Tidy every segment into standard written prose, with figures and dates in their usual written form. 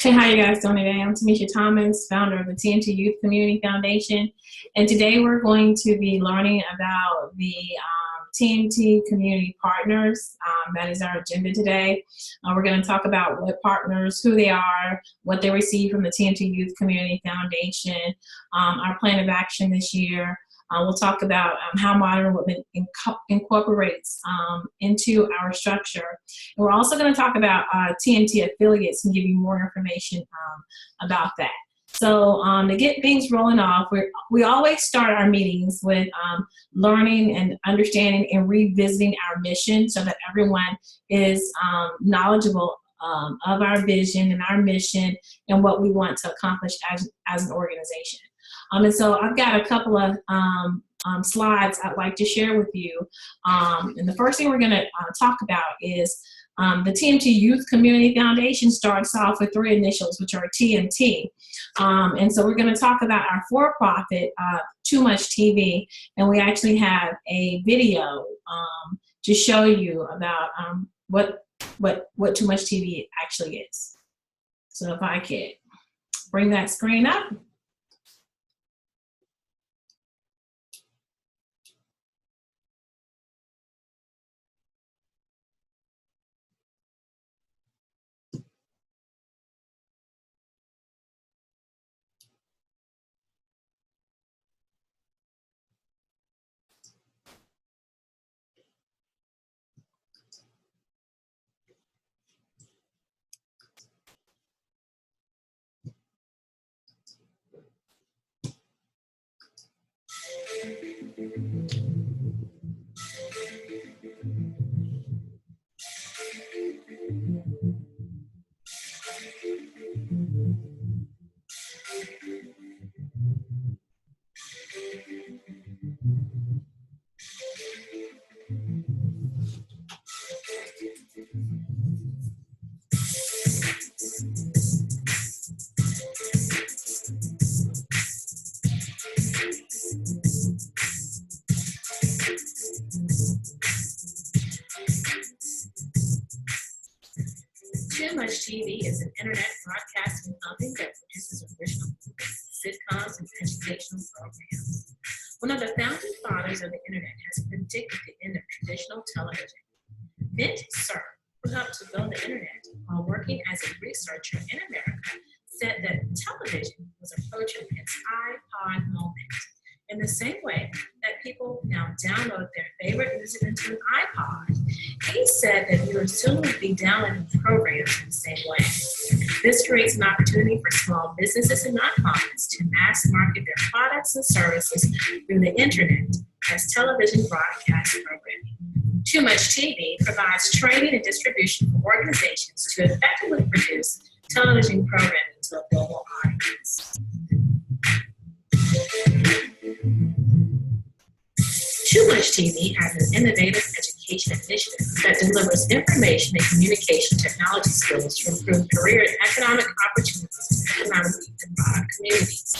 Hey, how you guys doing today? I'm Tamisha Thomas, founder of the TMT Youth Community Foundation, and today we're going to be learning about the TMT Community Partners. That is our agenda today. We're going to talk about what partners, who they are, what they receive from the TMT Youth Community Foundation, our plan of action this year. We'll talk about how Modern Women incorporates into our structure. And we're also going to talk about TMT affiliates and give you more information about that. So to get things rolling off, we always start our meetings with learning and understanding and revisiting our mission so that everyone is knowledgeable of our vision and our mission and what we want to accomplish as an organization. And so I've got a couple of slides I'd like to share with you. And the first thing we're going to talk about is the TMT Youth Community Foundation starts off with three initials, which are TMT. And so we're going to talk about our for-profit, Too Much TV, and we actually have a video to show you about what Too Much TV actually is. So if I could bring that screen up. Too Much TV is an internet broadcasting company that produces original movies, sitcoms, and educational programs. One of the founding fathers of the internet has predicted the end of traditional television. Vint Cerf, who helped to build the internet while working as a researcher in America, said that television was approaching its iPod moment. In the same way that people now download their favorite music into an iPod, he said that you will soon be downloading programs in the same way. This creates an opportunity for small businesses and nonprofits to mass market their products and services through the internet as television broadcast programming. Too Much TV provides training and distribution for organizations to effectively produce television programming to a global audience. Too Much TV has an innovative education initiative that delivers information and communication technology skills to improve career and economic opportunities in economically deprived communities.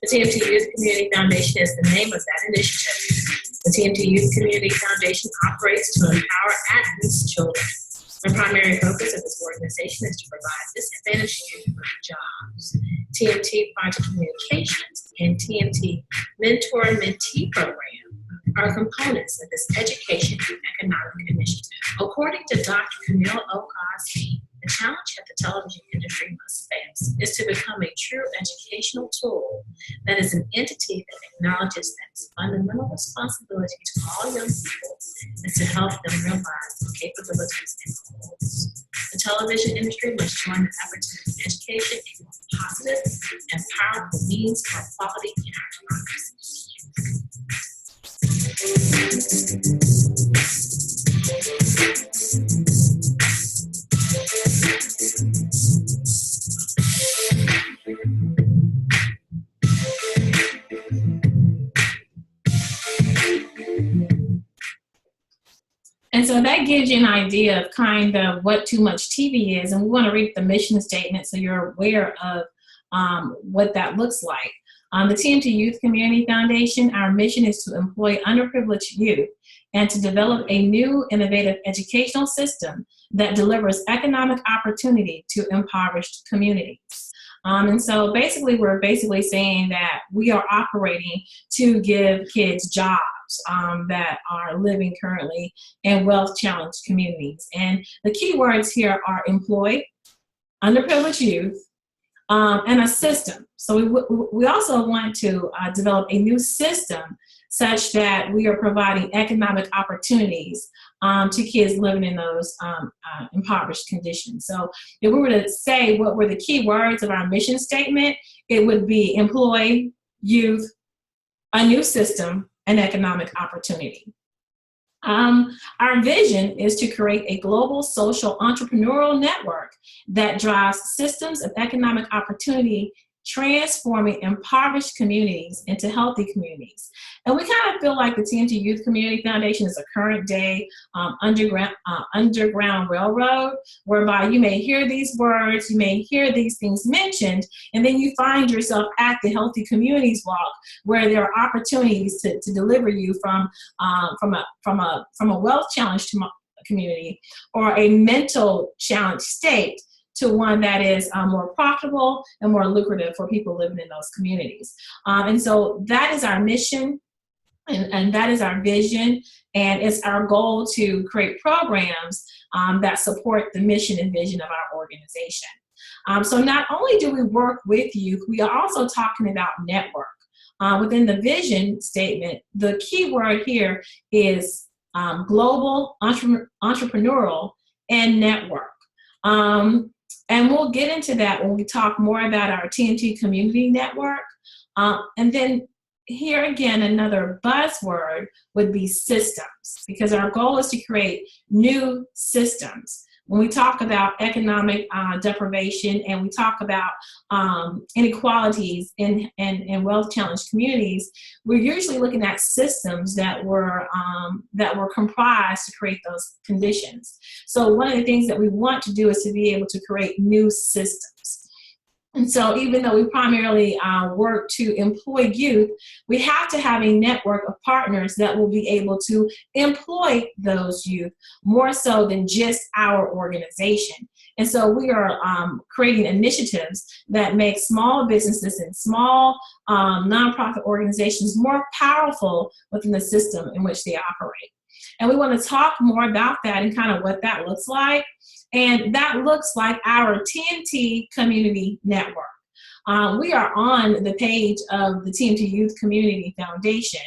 The TMT Youth Community Foundation is the name of that initiative. The TMT Youth Community Foundation operates to empower at-risk children. The primary focus of this organization is to provide disadvantaged youth with jobs. TMT Project Communications and TMT Mentor-Mentee Program are components of this education and economic initiative. According to Dr. Camille O. Cosby, the challenge that the television industry must face is to become a true educational tool that is an entity that acknowledges that its fundamental responsibility to all young people is to help them realize their capabilities and goals. The television industry must join the effort to make education a more positive and powerful means for equality in our democracy. And so that gives you an idea of kind of what Too Much TV is. And we want to read the mission statement so you're aware of what that looks like. The TMT Youth Community Foundation, our mission is to employ underprivileged youth and to develop a new innovative educational system that delivers economic opportunity to impoverished communities. And so basically, we're basically saying that we are operating to give kids jobs that are living currently in wealth-challenged communities. And the key words here are employed, underprivileged youth, and a system. So we also want to develop a new system such that we are providing economic opportunities to kids living in those impoverished conditions. So if we were to say what were the key words of our mission statement, it would be employ, youth, a new system, and economic opportunity. Our vision is to create a global social entrepreneurial network that drives systems of economic opportunity, transforming impoverished communities into healthy communities. And we kind of feel like the TMT Youth Community Foundation is a current day underground railroad, whereby you may hear these words, you may hear these things mentioned, and then you find yourself at the Healthy Communities Walk, where there are opportunities to deliver you from a wealth challenged community or a mental challenged state to one that is more profitable and more lucrative for people living in those communities. And so that is our mission, and that is our vision, and it's our goal to create programs that support the mission and vision of our organization. So not only do we work with youth, we are also talking about network. Within the vision statement, the key word here is global, entrepreneurial, and network. And we'll get into that when we talk more about our TMT Community Network. And then here again, another buzzword would be systems, because our goal is to create new systems. When we talk about economic deprivation and we talk about inequalities in wealth-challenged communities, we're usually looking at systems that were comprised to create those conditions. So one of the things that we want to do is to be able to create new systems. And so even though we primarily work to employ youth, we have to have a network of partners that will be able to employ those youth more so than just our organization. And so we are creating initiatives that make small businesses and small nonprofit organizations more powerful within the system in which they operate. And we want to talk more about that and kind of what that looks like. And that looks like our TMT Community Network. We are on the page of the TMT Youth Community Foundation.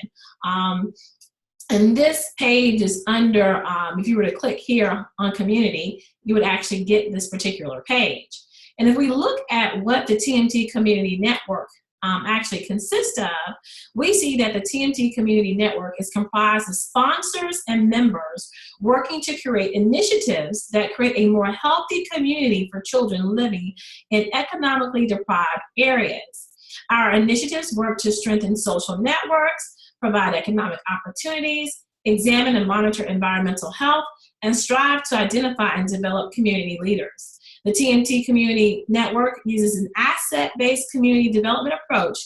And this page is under, if you were to click here on community, you would actually get this particular page. And if we look at what the TMT Community Network actually consists of, we see that the TMT Community Network is comprised of sponsors and members working to create initiatives that create a more healthy community for children living in economically deprived areas. Our initiatives work to strengthen social networks, provide economic opportunities, examine and monitor environmental health, and strive to identify and develop community leaders. The TMT Community Network uses an asset-based community development approach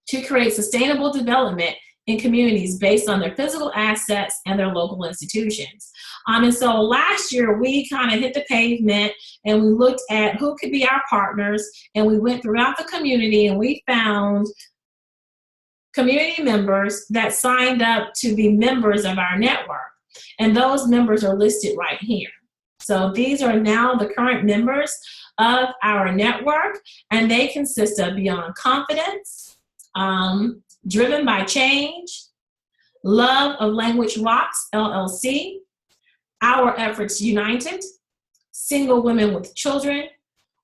to create sustainable development in communities based on their physical assets and their local institutions. And so last year we kind of hit the pavement and we looked at who could be our partners, and we went throughout the community and we found community members that signed up to be members of our network. And those members are listed right here. So these are now the current members of our network, and they consist of Beyond Confidence, Driven by Change, Love of Language Rocks, LLC, Our Efforts United, Single Women with Children,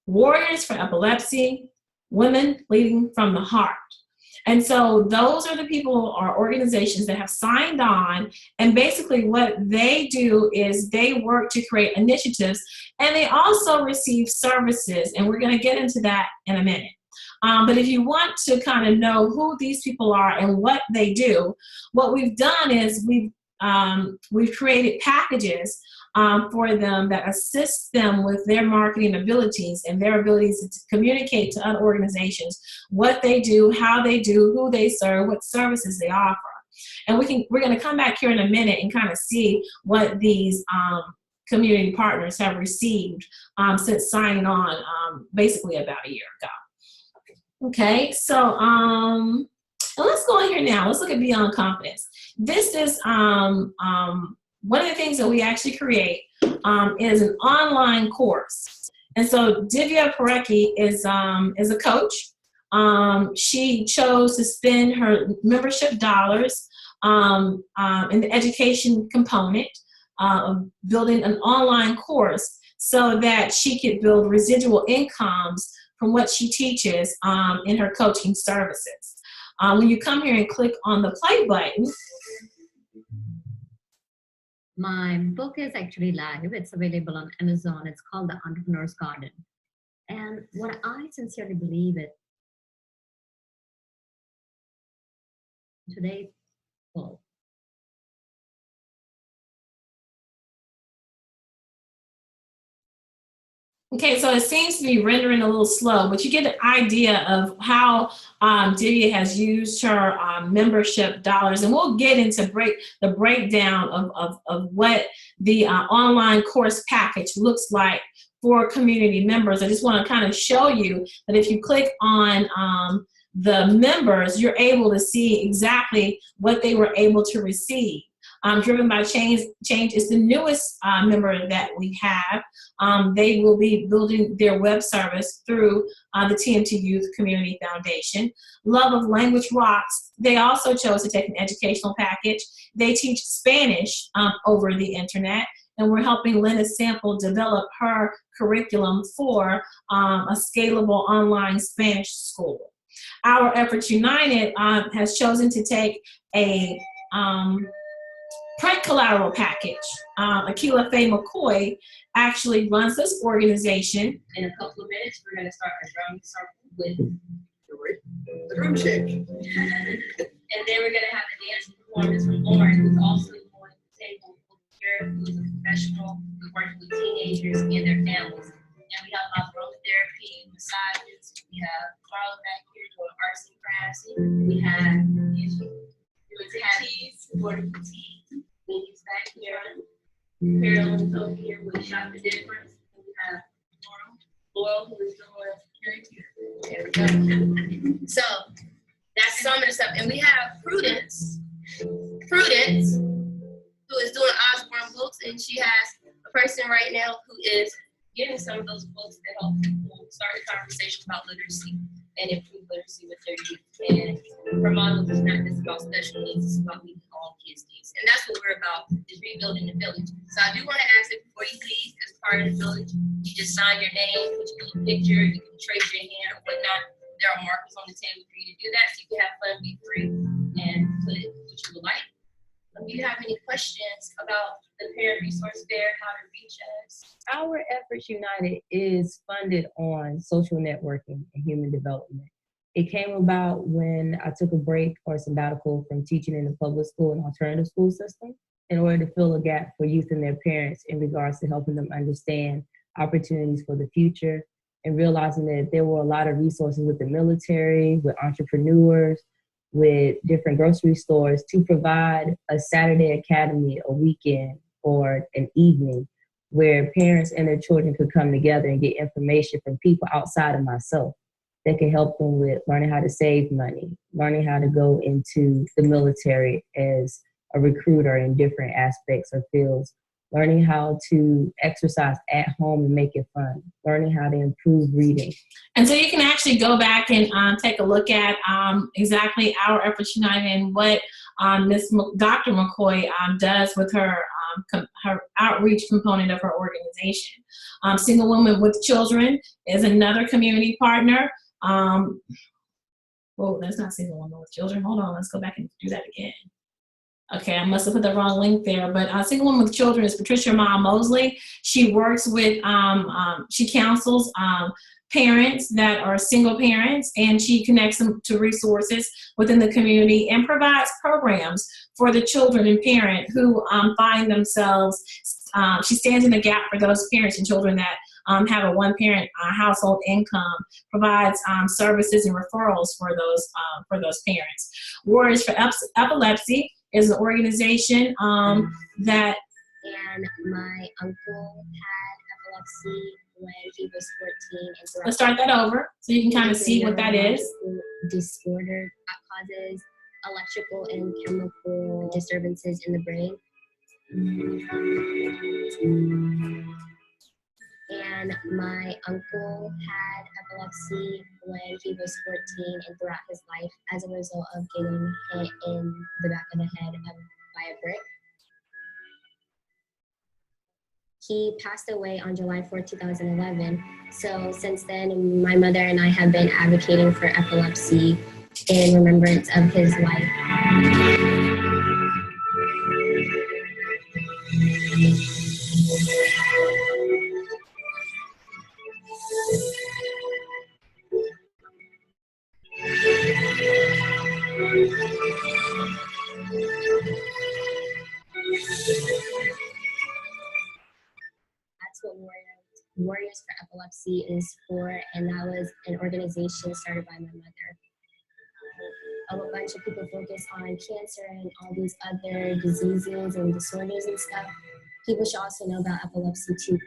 Warriors for Epilepsy, Women Leading from the Heart. And so those are the people or organizations that have signed on, and basically what they do is they work to create initiatives, and they also receive services, and we're going to get into that in a minute. But if you want to kind of know who these people are and what they do, what we've done is we've created packages for them that assist them with their marketing abilities and their abilities to communicate to other organizations what they do, how they do, who they serve, what services they offer. And we're going to come back here in a minute and kind of see what these community partners have received since signing on basically about a year ago. Okay, so and let's go in here now. Let's look at Beyond Confidence. This is one of the things that we actually create is an online course. And so Divya Parecki is a coach. She chose to spend her membership dollars in the education component of building an online course so that she could build residual incomes from what she teaches in her coaching services. When you come here and click on the play button, my book is actually live. It's available on Amazon. It's called The Entrepreneur's Garden. And what I sincerely believe it today, well, okay, so it seems to be rendering a little slow, but you get an idea of how Divya has used her membership dollars, and we'll get into the breakdown of what the online course package looks like for community members. I just want to kind of show you that if you click on the members, you're able to see exactly what they were able to receive. Driven by Change is the newest member that we have. They will be building their web service through the TMT Youth Community Foundation. Love of Language Rocks, they also chose to take an educational package. They teach Spanish over the internet, and we're helping Lena Sample develop her curriculum for a scalable online Spanish school. Our Efforts United has chosen to take a print collateral package. Akila Faye McCoy actually runs this organization. In a couple of minutes, we're going to start our drum circle with the drum check. And then we're going to have a dance performance from Lauren, who's also going to table here, who's a professional who works with teenagers and their families. And we have aromatherapy, massages. We have Carla back here doing arts and crafts. We have teas, wonderful tea. Minnie's back here. Carolyn's over here with Shop the Difference. And we have Laurel, who is doing There we go. So that's some of the stuff. And we have Prudence, who is doing Osborne books, and she has a person right now who is getting some of those books that help people start a conversation about literacy and improve literacy with their youth. And her model is not just about special needs, it's about meeting all kids' needs. And that's what we're about, is rebuilding the village. So I do want to ask that before you leave, as part of the village, you just sign your name, put your little picture, you can trace your hand or whatnot. There are markers on the table for you to do that, so you can have fun, be free, and put it what you would like. If you have any questions about the Parent Resource Fair, how to reach us. Our Efforts United is funded on social networking and human development. It came about when I took a break or sabbatical from teaching in the public school and alternative school system in order to fill a gap for youth and their parents in regards to helping them understand opportunities for the future and realizing that there were a lot of resources with the military, with entrepreneurs, with different grocery stores to provide a Saturday academy, a weekend, or an evening where parents and their children could come together and get information from people outside of myself that can help them with learning how to save money, learning how to go into the military as a recruiter in different aspects or fields, learning how to exercise at home and make it fun, learning how to improve reading. And so you can actually go back and take a look at exactly Our Efforts United and what Dr. McCoy does with her outreach component of her organization. Single Women with Children is another community partner. Well, that's not Single Women with Children. Hold on, let's go back and do that again. Okay, I must have put the wrong link there, but Single Women with Children is Patricia Ma Mosley. She works with, she counsels parents that are single parents, and she connects them to resources within the community and provides programs for the children and parent who find themselves, she stands in the gap for those parents and children that have a one-parent household income, provides services and referrals for those parents. Warriors for Epilepsy is an organization that And my uncle had epilepsy when he was 14. And Let's start that over so you can kind of see what that is. Disorder that causes electrical and chemical disturbances in the brain. And my uncle had epilepsy when he was 14 and throughout his life as a result of getting hit in the back of the head by a brick. He passed away on July 4, 2011. So since then, my mother and I have been advocating for epilepsy in remembrance of his life. That's what Warriors for Epilepsy is for, and that was an organization started by my mother. A bunch of people focus on cancer and all these other diseases and disorders and stuff. People should also know about epilepsy too.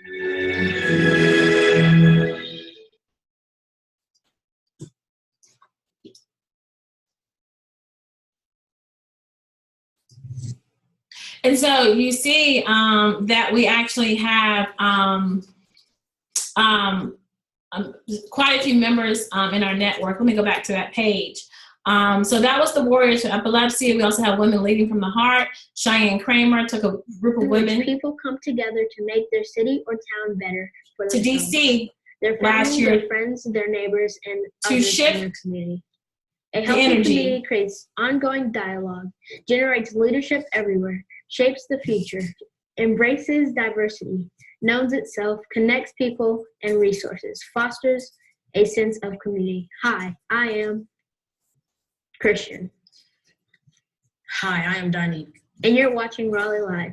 And so you see that we actually have quite a few members in our network. Let me go back to that page. So that was the Warriors for Epilepsy. We also have Women Leading from the Heart. Cheyenne Kramer took a group of women. People come together to make their city or town better for to themselves, DC their last families, year their friends, their neighbors, and to others shift in their community. A the healthy energy. community creates ongoing dialogue, generates leadership everywhere, shapes the future, embraces diversity, knows itself, connects people and resources, fosters a sense of community. Hi, I am Christian. Hi, I am Darnique. And you're watching Raleigh Live.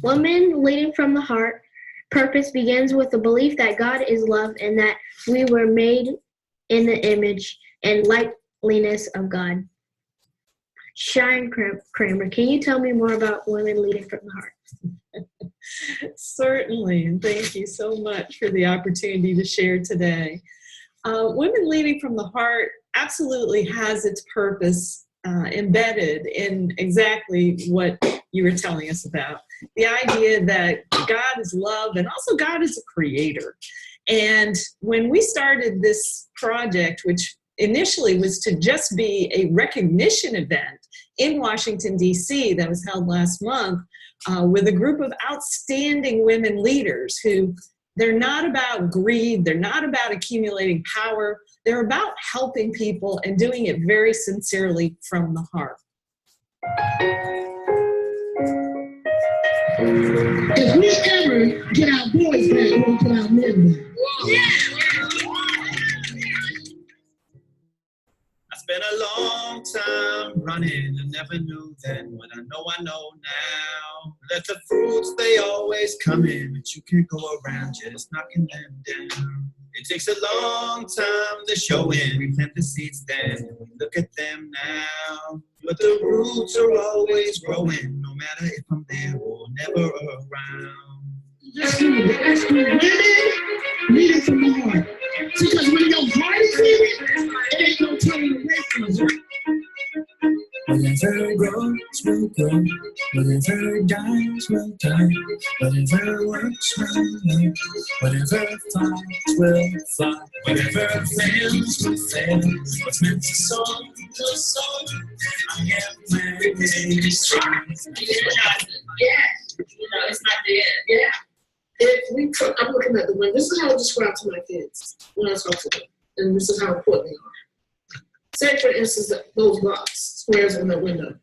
Women leading from the heart. Purpose begins with the belief that God is love and that we were made in the image and likeness of God. Cheyenne Kramer, can you tell me more about Women Leading from the Heart? Certainly, and thank you so much for the opportunity to share today. Women Leading from the Heart absolutely has its purpose embedded in exactly what you were telling us about. The idea that God is love and also God is a creator. And when we started this project, which initially was to just be a recognition event in Washington, D.C. that was held last month with a group of outstanding women leaders who they're not about greed, they're not about accumulating power, they're about helping people and doing it very sincerely from the heart. If we ever get our boys back, we'll get our men back. It's been a long time running. I never knew then what I know now. Let the fruits, they always come in, but you can't go around just knocking them down. It takes a long time to show in. We plant the seeds then, and we look at them now. But the roots are always growing, no matter if I'm there or never around. That's women leading from the heart. Because when your heart is leading, it ain't no turning away from it. Whatever grows will grow, whatever dies will die, whatever works will work, whatever flies will fly, whatever fails will fail, what's meant to soar will soar. I am planted strong. Yes, it's not dead. Yeah. If we took, I'm looking at the window. This is how I describe to my kids when I talk to them. And this is how important they are. Say, for instance, those blocks, squares in that window.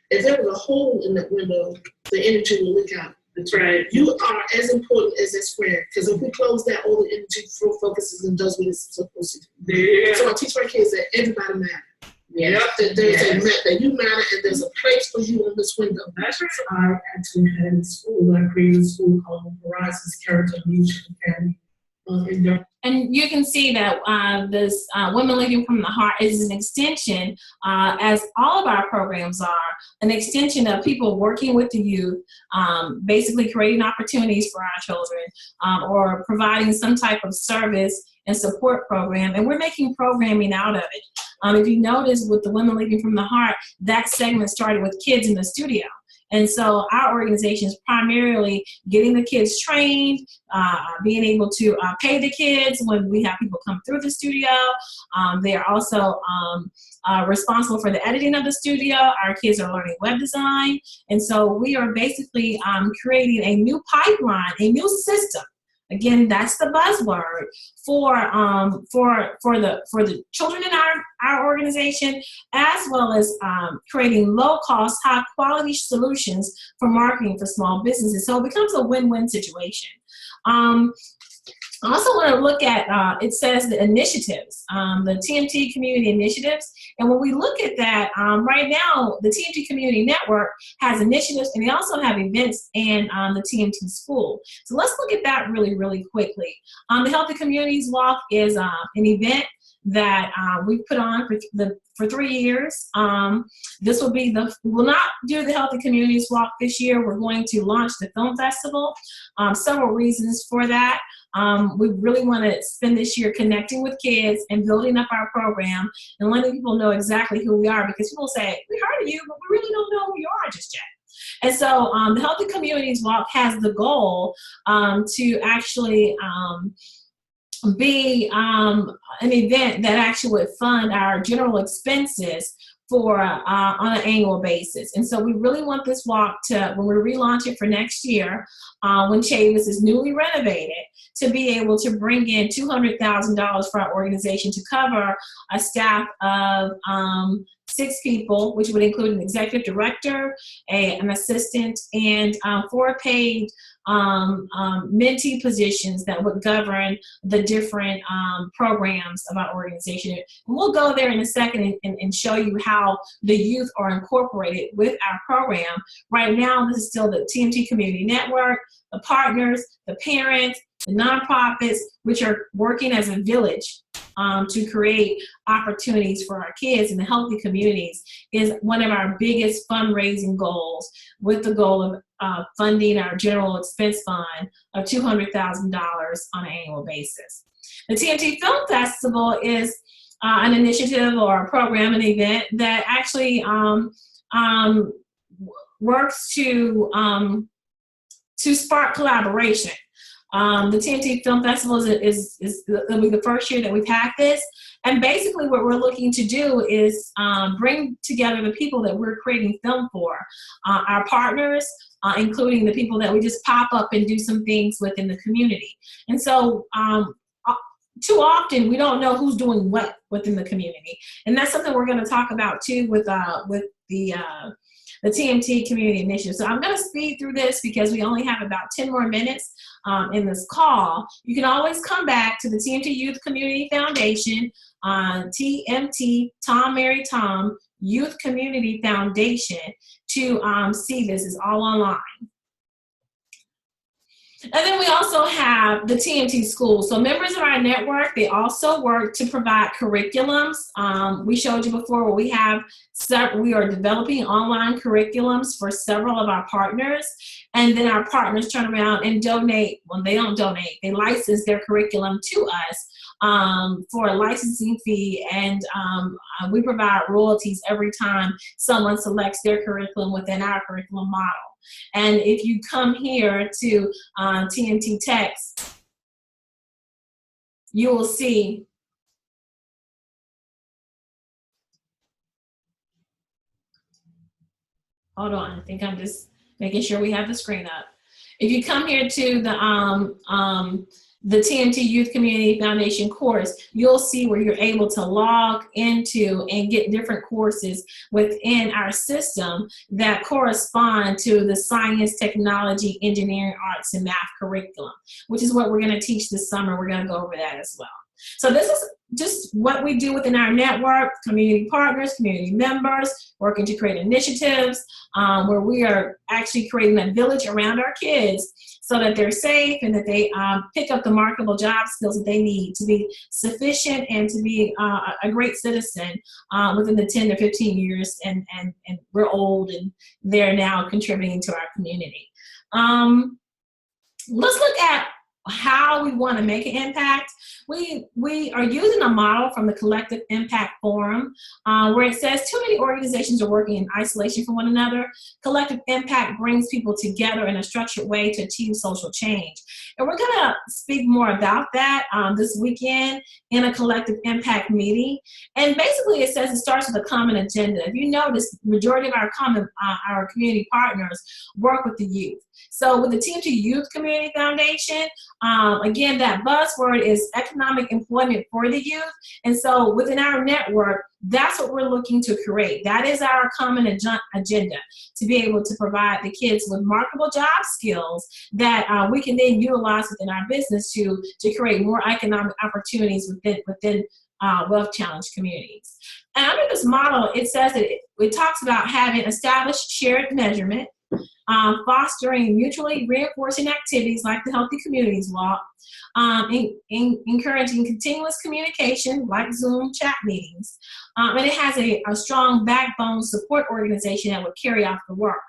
If there was a hole in that window, the energy will leak out. That's right. You are as important as that square. Because if we close that, all the energy focuses and does what it's supposed to do. Yeah. So I teach my kids that everybody matters. Yeah. That you matter and there's a place for you on this window. That's right. I actually had in school, I created a school called Horizons Character, Leadership, and Family And you can see that this Women Leading from the Heart is an extension, as all of our programs are, an extension of people working with the youth, basically creating opportunities for our children, or providing some type of service and support program. And we're making programming out of it. If you notice with the Women Leading from the Heart, that segment started with kids in the studio. And so our organization is primarily getting the kids trained, being able to pay the kids when we have people come through the studio. They are also responsible for the editing of the studio. Our kids are learning web design. And so we are basically creating a new pipeline, a new system. Again, that's the buzzword for the children in our organization, as well as creating low-cost, high-quality solutions for marketing for small businesses. So it becomes a win-win situation. I also want to look at, it says the initiatives, the TMT community initiatives. And when we look at that, right now, the TMT Community Network has initiatives, and they also have events in the TMT school. So let's look at that really, really quickly. The Healthy Communities Walk is an event that we put on for 3 years. This will be we will not do the Healthy Communities Walk this year. We're going to launch the film festival. Several reasons for that. We really want to spend this year connecting with kids and building up our program and letting people know exactly who we are, because people say, we heard of you, but we really don't know who you are just yet. And so the Healthy Communities Walk has the goal to actually be an event that actually would fund our general expenses for on an annual basis. And so we really want this walk to, when we relaunch it for next year, when Chavis is newly renovated, to be able to bring in $200,000 for our organization to cover a staff of 6 people, which would include an executive director, an assistant, and 4 paid mentee positions that would govern the different programs of our organization. And we'll go there in a second and show you how the youth are incorporated with our program. Right now, this is still the TMT Community Network, the partners, the parents, the nonprofits, which are working as a village to create opportunities for our kids. And the Healthy Communities is one of our biggest fundraising goals, with the goal of funding our general expense fund of $200,000 on an annual basis. The TMT Film Festival is an initiative or a program, an event that actually works to spark collaboration. The TMT Film Festival will be the first year that we've had this. And basically what we're looking to do is bring together the people that we're creating film for, our partners, including the people that we just pop up and do some things within the community. And so too often we don't know who's doing what within the community. And that's something we're going to talk about too with the TMT Community Initiative. So I'm going to speed through this because we only have about 10 more minutes in this call. You can always come back to the TMT Youth Community Foundation, TMT, Tom, Mary, Tom, Youth Community Foundation to see this. It's all online. And then we also have the TMT schools. So members of our network, they also work to provide curriculums. We showed you before where we are developing online curriculums for several of our partners. And then our partners turn around and donate. Well, they don't donate. They license their curriculum to us for a licensing fee. And we provide royalties every time someone selects their curriculum within our curriculum model. And if you come here to TMT Text, you will see hold on, I think I'm just making sure we have the screen up. If you come here to the TMT Youth Community Foundation course, you'll see where you're able to log into and get different courses within our system that correspond to the science, technology, engineering, arts, and math curriculum, which is what we're going to teach this summer. We're going to go over that as well. So this is just what we do within our network, community partners, community members, working to create initiatives where we are actually creating a village around our kids so that they're safe and that they pick up the marketable job skills that they need to be sufficient and to be a great citizen within the 10 to 15 years, and we're old and they're now contributing to our community. Let's look at how we want to make an impact. We are using a model from the Collective Impact Forum where it says too many organizations are working in isolation from one another. Collective impact brings people together in a structured way to achieve social change. And we're going to speak more about that this weekend in a collective impact meeting. And basically it says it starts with a common agenda. If you notice, the majority of our community partners work with the youth. So with the TMT Youth Community Foundation, again, that buzzword is economic employment for the youth. And so within our network, that's what we're looking to create. That is our common agenda, to be able to provide the kids with marketable job skills that we can then utilize within our business to create more economic opportunities within wealth challenged communities. And under this model, it says that it talks about having established shared measurement, fostering mutually reinforcing activities like the Healthy Communities Walk, encouraging continuous communication like Zoom chat meetings, and it has a strong backbone support organization that would carry out the work.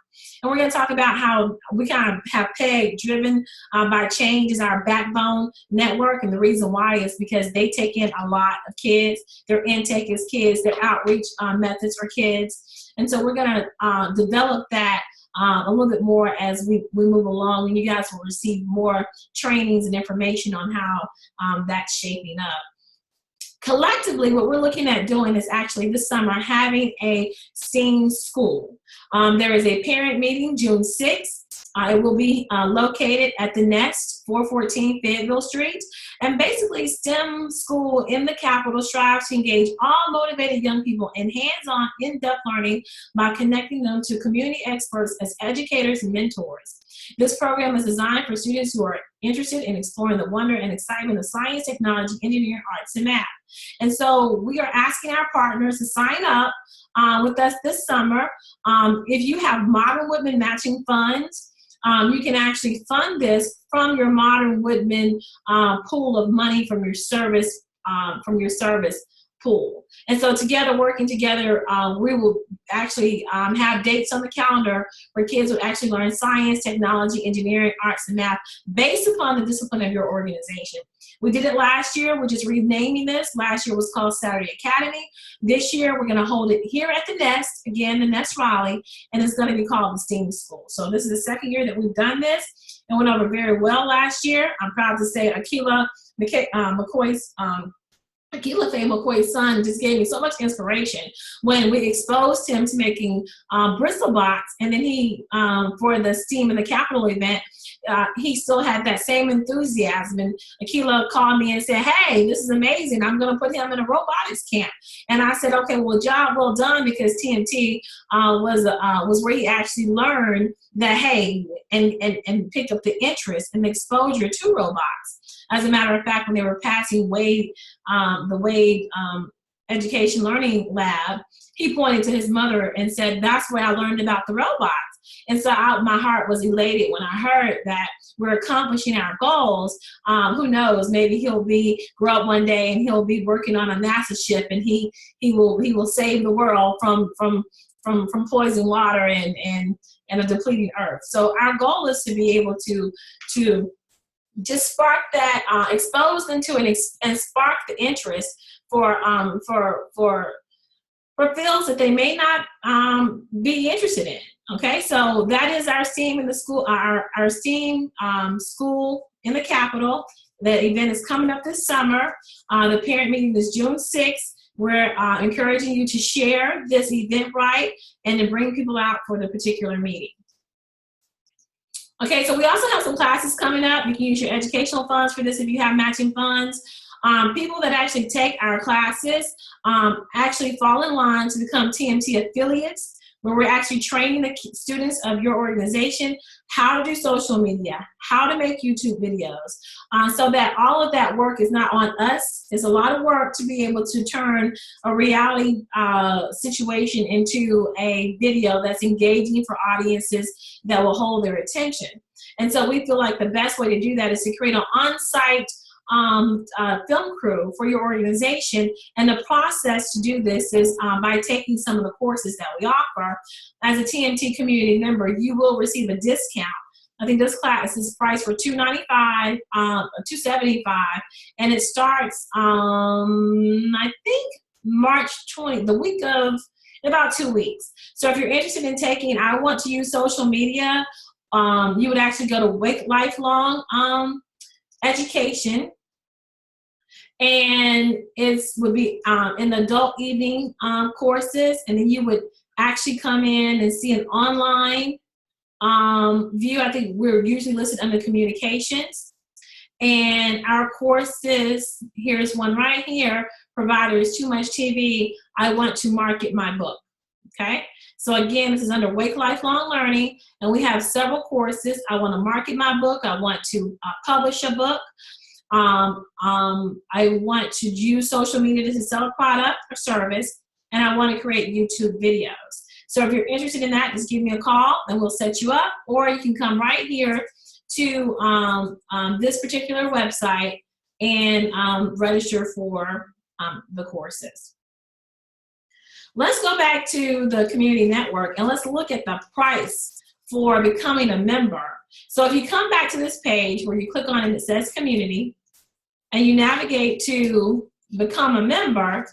And we're going to talk about how we kind of have PEG, driven by change, is our backbone network. And the reason why is because they take in a lot of kids. Their intake is kids, their outreach methods for kids. And so we're going to develop that a little bit more as we move along, and you guys will receive more trainings and information on how that's shaping up. Collectively, what we're looking at doing is actually this summer having a STEAM school. There is a parent meeting June 6th. It will be located at the Nest, 414 Fayetteville Street. And basically, STEM school in the capital strives to engage all motivated young people in hands-on, in-depth learning by connecting them to community experts as educators and mentors. This program is designed for students who are interested in exploring the wonder and excitement of science, technology, engineering, arts, and math. And so we are asking our partners to sign up with us this summer. If you have Modern Woodmen matching funds, you can actually fund this from your Modern Woodmen pool of money from your service pool. And so together, working together, we will actually have dates on the calendar where kids will actually learn science, technology, engineering, arts, and math based upon the discipline of your organization. We did it last year. We're just renaming this. Last year was called Saturday Academy. This year, we're going to hold it here at the Nest, again, the Nest Raleigh, and it's going to be called the STEAM School. So this is the second year that we've done this. It went over very well last year. I'm proud to say Akila Faye McCoy's son just gave me so much inspiration when we exposed him to making bristle box, and then he, for the STEAM in the Capitol event, he still had that same enthusiasm. And Akila called me and said, "Hey, this is amazing. I'm going to put him in a robotics camp." And I said, "Okay, well, job well done," because TMT was where he actually learned that, hey, and picked up the interest and the exposure to robots. As a matter of fact, when they were passing the Wade Education Learning Lab, he pointed to his mother and said, "That's where I learned about the robots." And so my heart was elated when I heard that we're accomplishing our goals. Who knows? Maybe he'll grow up one day and he'll be working on a NASA ship, and he will save the world from poison water and a depleting earth. So our goal is to be able to just spark that, expose them to and spark the interest for fields that they may not be interested in. Okay, so that is our STEAM in the school, our STEAM school in the Capitol. The event is coming up this summer. The parent meeting is June 6th. We're encouraging you to share this Eventbrite and to bring people out for the particular meeting. Okay, so we also have some classes coming up. You can use your educational funds for this if you have matching funds. People that actually take our classes actually fall in line to become TMT affiliates where we're actually training the students of your organization how to do social media, how to make YouTube videos, so that all of that work is not on us. It's a lot of work to be able to turn a reality situation into a video that's engaging for audiences that will hold their attention. And so we feel like the best way to do that is to create an on-site film crew for your organization. And the process to do this is by taking some of the courses that we offer. As a TMT community member, you will receive a discount. I think this class is priced for $295, $275, and it starts, I think, March 20, the week of, in about 2 weeks. So if you're interested in taking, I want to use social media, you would actually go to Wake Lifelong Education, and it would be in the adult evening courses, and then you would actually come in and see an online view. I think we're usually listed under communications, and our courses, here's one right here, provider is too much TV, I want to market my book. Okay, so again, this is under Wake Lifelong Learning, and we have several courses. I want to market my book, I want to publish a book, I want to use social media to sell a product or service, and I want to create YouTube videos. So if you're interested in that, just give me a call and we'll set you up, or you can come right here to this particular website and register for the courses. Let's go back to the community network and let's look at the price for becoming a member. So if you come back to this page where you click on it, it says community, and you navigate to become a member,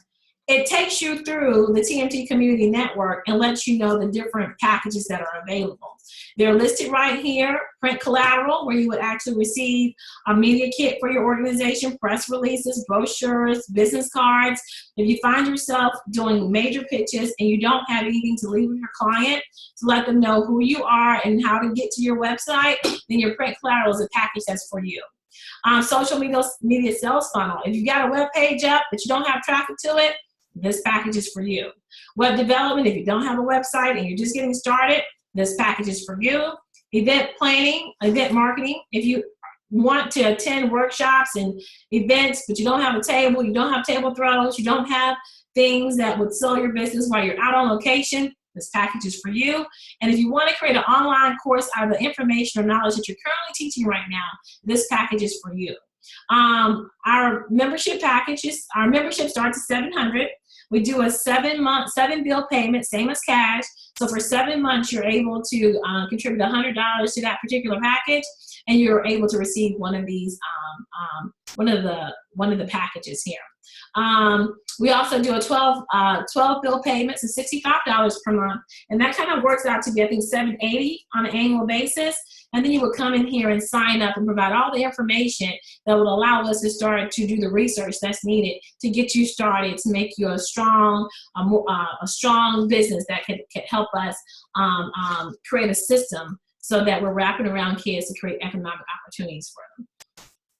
it takes you through the TMT Community Network and lets you know the different packages that are available. They're listed right here: print collateral, where you would actually receive a media kit for your organization, press releases, brochures, business cards. If you find yourself doing major pitches and you don't have anything to leave with your client to let them know who you are and how to get to your website, then your print collateral is a package that's for you. Social media sales funnel. If you got a web page up but you don't have traffic to it, this package is for you. Web development, if you don't have a website and you're just getting started, this package is for you. Event planning, event marketing. If you want to attend workshops and events, but you don't have a table, you don't have table throws, you don't have things that would sell your business while you're out on location, this package is for you. And if you want to create an online course out of the information or knowledge that you're currently teaching right now, this package is for you. Our membership packages, our membership starts at $700. We do a 7 bill payment, same as cash. So for 7 months, you're able to contribute $100 to that particular package, and you're able to receive one of these, one of the packages here. We also do a 12 bill payments of $65 per month, and that kind of works out to be, I think, $780 on an annual basis. And then you would come in here and sign up and provide all the information that will allow us to start to do the research that's needed to get you started, to make you a strong business that can help us create a system so that we're wrapping around kids to create economic opportunities for them.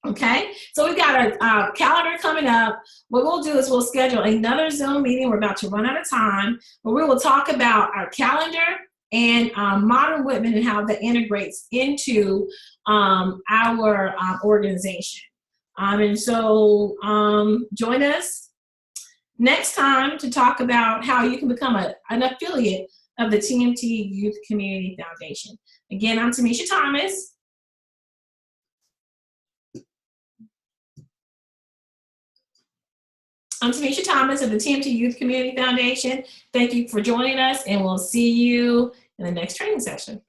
Okay, so we've got our calendar coming up. What we'll do is we'll schedule another Zoom meeting. We're about to run out of time, but we will talk about our calendar and Modern Whitman and how that integrates into our organization. And so join us next time to talk about how you can become an affiliate of the TMT Youth Community Foundation. Again, I'm Tamisha Thomas. I'm Tamisha Thomas of the TMT Youth Community Foundation. Thank you for joining us, and we'll see you in the next training session.